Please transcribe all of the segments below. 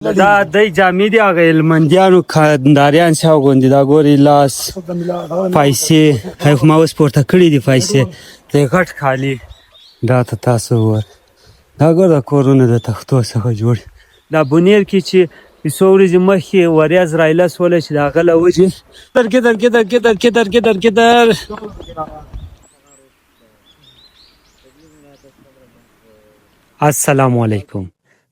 دا دای جامې دي هغه هلمندیانو کنداریان چې اغوندي دا ګورې لاس پیسې ما اوس پورته کړي دي پیسې د غټ کالي دا ته تاسو وګورئ دا ګوره دا کورونه د تختو څخه جوړ دا بونیر کې چې څو ورځې مخکې وریځ رایله سوله چې د هغه له وجې کدر السلام علیکم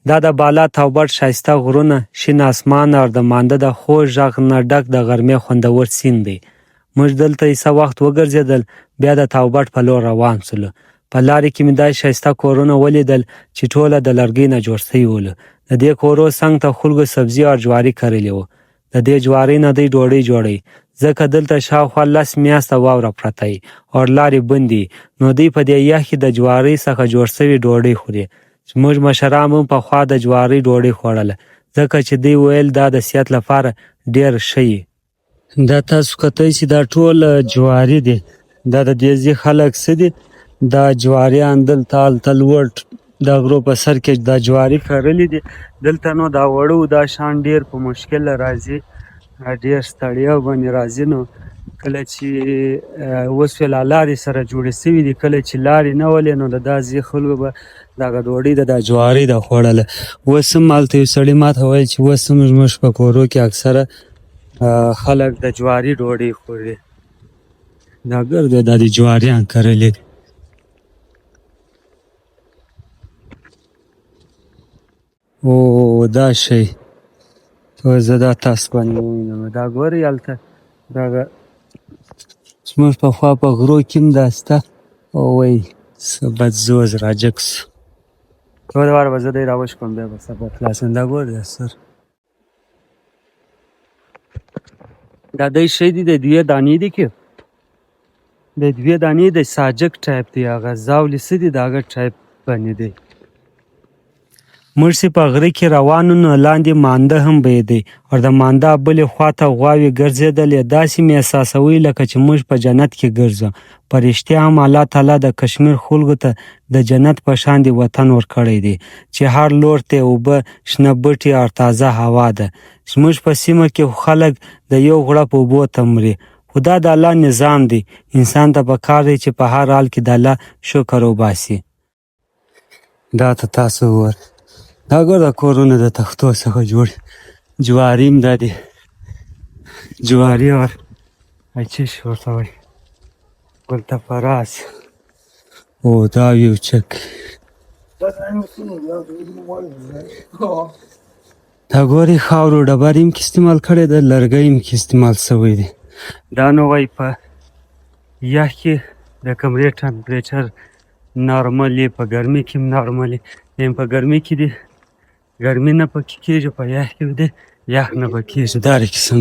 دا د بالا توبټ ښایسته غرونه شین اسمان او د مانده د خوږ غږ نه ډک د غرمې خوندور سیند دی موږ دلته څه وخت وګرځېدل بیا د توبټ په لور روان سولو په لارې کې مې دا ښایسته کورونه ولیدل چې ټوله د لرګي نه جوړ سوي ول د دې کورو څنګ ته خلکو سبزي او جواري کرلې وه د دې جوارۍ نه دوی ډوډۍ جوړوي ځکه دلته شاوخوا 10 میاشته واوره پرته وي او لارې بندې نو دوی په دې یخ کې د جوارۍ څخه جوړ سوي ډوډۍ خوري زموږ مشران هم پخوا د جوارۍ ډوډۍ خوړله ځکه چې دوی ویل دا د صحت لپاره ډېر ښه وي دا تاسو کتئ چې دا ټول جواري دي دا د دې ځای خلک څه دي دا جواریان دلته هلته لوړ د غرو په سر کې دا جواري کرلي دي دلته نو دا وړو دا شان ډېر په مشکل راځي ډېر ستړیا باندې راځي نو کله چې اوس لا لارې سره جوړې سوي دي کله چې لارې نه ولې نو د دا ځای خلکو به دغه ډوډۍ د دا جوارۍ ده خوړله اوس هم هلته یو سړي ماته ویل چې اوس هم زموږ په کورو کې اکثره خلک د جواري ډوډۍ خوري دا ګرده دا د جواریان کرلي دي او دا شی زه دا تاسو باندې ووینم دا ګورئ هلته دغه زموږ پخوا په غرو کې هم دا سته او وایي څه بد زوز راجګ سو ټوله واره به زه دی راوشکوم بیا به سبا خلاصوم دا ګورئ دا سر دا دی شی دی د دوې دانې دي کې د دوې دانې د ساجک ټایپ دی هغه زاولې څه دي د هغه ټایپ باندې دی موږ چې په غره کې روانو نو لاندې مانده هم بهیدی او د مانده بلې خواته غواوې ګرځېدلې داسې مې احساسوي لکه چې موږ په جنت کې ګرځو په رښتیا هم الله تعالی د کشمیر خلکو ته د جنت په شان دی وطن ورکړی دی چې هر لور ته اوبه شنه بوټي او تازه هوا ده زموږ په سیمه کې خلک د یو غړپ اوبو ته مري خو دا د الله نظام دی انسان ته پکار دی چې په هر حال کې د الله شکر وباسي دا ته تاسو وګورئ دا ګوره کورونه د تختو څخه جوړ جواري هم دا دي جواري او څه شي ورته وایي ګلتفراس او دا یو چک دا ګورې خاورو ډبرې هم کې استعمال کړی ده لرګی هم کې استعمال شوی دی دا نو وایي په یخ کې د کمرې ټمپریچر نارمل یې په ګرمۍ کې هم نارمل یې په ګرمۍ کې دی ګرمي نه پکې کېږي په یخ کې دی یخ نه پکې کېږي دا قسم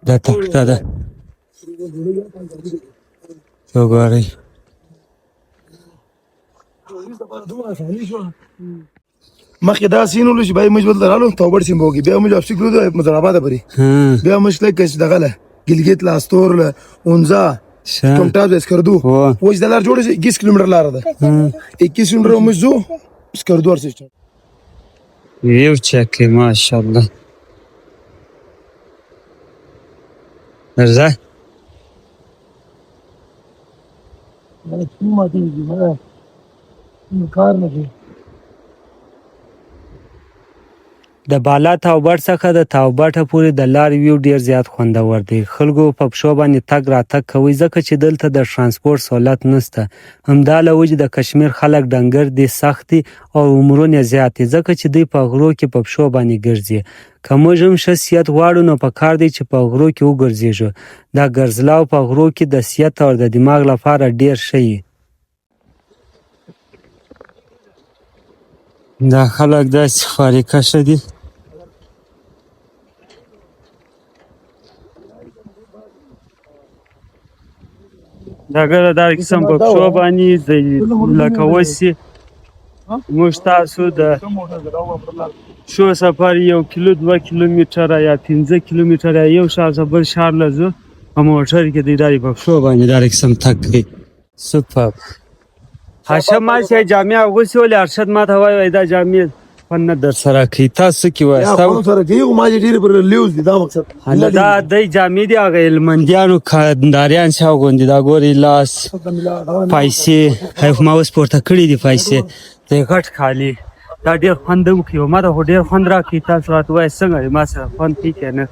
دا تخته ده وګورئ مخکې دا سین ولو چې بیا موږ دلته رالو توبړ سیمه وکړي بیا موږ واپسې کړو د مزراباده پورې بیا موږ تللی که چې دغه له ګلګت له استور له اونځا ټمټاز اسکردو اوس دا لار جوړه چې 21 کیلومتر لاره ده 21 کیلومتر موږ ځو اسکردو ورسېږو یو چک ماشاءالله درځه کار نه کوي د بالا توبټ څخه د توبټه پورې د لارې ویو ډېر زیات خوندور دی خلکو په پښو باندې تګ راتګ کوي ځکه چې دلته د ترانسپورټ سهولت نشته همدا له وجې د کشمیر خلک ډنګر دي سخت دي او عمرونه زیات دي ځکه چې دوی په غرو کې په پښو باندې ګرځي که موږ هم ښه صحت غواړو نو پکار دی چې په غرو کې وګرځېږو دا ګرځلاو په غرو کې د صحت او د دماغ لپاره ډېر ښه وي دا خلک داسې خواریکشه دي دا ګره دا قسم په پښو باندې لکه اوسې موږ تاسو د شو سفر 1 کیلو 2 کیلومتره یا 15 کیلومتره یو ښار څخه بل ښار له ځو په موټر کې دی دا په پښو باندې دا قسم تګ کوي سپر هاشم ما چې جامع اغوستې ولې ارشد ماته وایي دا جامع خوند نه در سره کوي تاسو کې یا وایي خوند سره کوي خو ما چې ډېرې پر لیوز دي دا مقصد دا دی جامې دي هغه هلمندیانو کنداریان چې اغوندي دا ګورې لاس پیسې ما اوس پورته کړي دي پیسې دی غټ کالي دا ډېر خوند وکړي ما ته خو ډېر خوند راکړي تاسو راته وایي څنګه دی ما سره خوند کوي که نه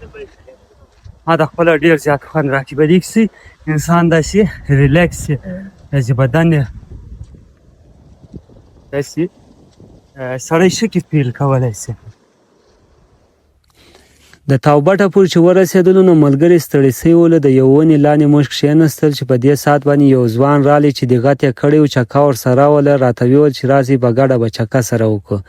ما ته خپله ډېر زیات خوند راکړي په دې کښې انسان داسې ریلیکس شي داسې بدن یې داسې سړی ښه کې فیل کولی شي د تاوبه ټاپو چې ورسېدلو نو ملګري ستړي سوي ولو د یو ونې لاندې موږ کښېنستل چې په دې ساعت باندې یو ځوان رالی چې دقت یې کړی و چکه ورسره وله راته ویل چې راځئ په ګډه به چکه سره وکړو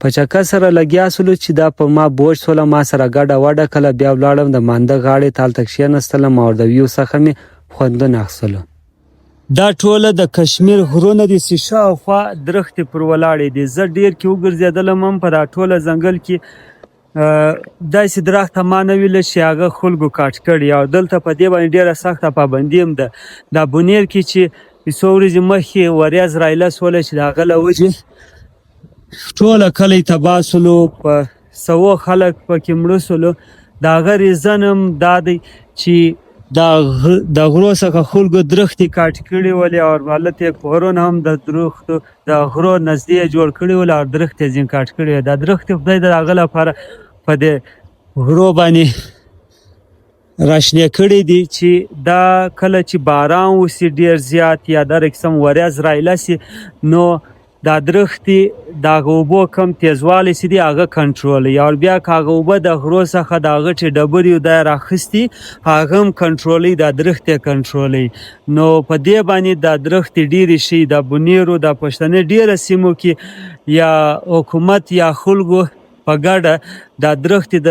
په چکه سره لګیا سولو چې دا په ما بوج سوله ما سره ګډه وډه کله بیا ولاړم د مانده غاړې ته هلته کښېنستلم او د ویو څخه مې خوندونه اخیستلو دا ټوله د کشمیر غرونه دي چې شاوخوا درختې پر ولاړې دي زه ډېر کې وګرځېدلم هم په دا ټوله ځنګل کې داسې درخته ما نه ویله چې هغه خلکو کاټ کړي او دلته په دې باندې ډېره سخته پابندي هم ده دا بونیر کې چې څو ورځې مخکې وریځ رایله سوله چې د هغه له وجې ټوله کلی تباه سولو په سوو خلک پکې مړه سولو د هغه ریزن هم دا دی چې د غرو څخه خلکو درختې کاټ کړي ولې او هلته یې کورونه هم د درختو د غرو نږدې یې جوړ کړي ول او درختې یې ځینې کاټ کړي دا درختې خدای د هغه لپاره په دې غرو باندې راشنې کړي دي چې دا کله چې باران وسي ډېر زیات یا دا قسم وریځ رایله سي نو دا درختې د هغه اوبو کم تیزوالی چې دي هغه کنټرولوي او بیا که هغه اوبه د غرو څخه د هغه چې ډبرې دا یې راخیستي هغه هم کنټرولوي دا درختې کنټرولوي نو په دې باندې دا درختې ډېرې شي د بونیرو د پښتنې ډېره سیمو کې یا حکومت یا خلکو په ګډه دا درختې د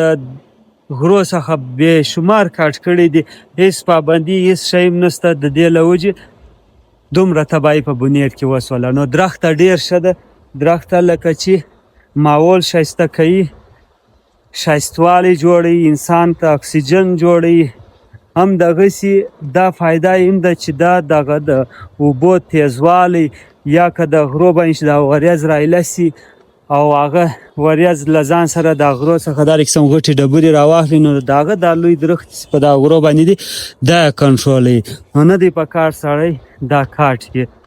غرو څخه بې شمار کاټ کړي دي هېڅ پابندي هېڅ شی هم نشته د دې له وجې دومره تباهي په بونیر کې وسوله نو درخته ډېر ښه ده درخته لکه چې ماحول ښایسته کوي ښایستوالی جوړوي انسان ته اکسیجن جوړوي هم دغسې دا فایده یې هم ده چې دا دغه د اوبو تیزوالی یا که د غرو باندې چې دا وریځ رایله سي او هغه وریځ له ځان سره د غرو څخه دا قسم غټې ډبرې راواخلي نو د هغه دا لوی درخت چې په دا غرو باندې دي دا کنټرولوي نو نه دی په کار سړی دا کاټ کړي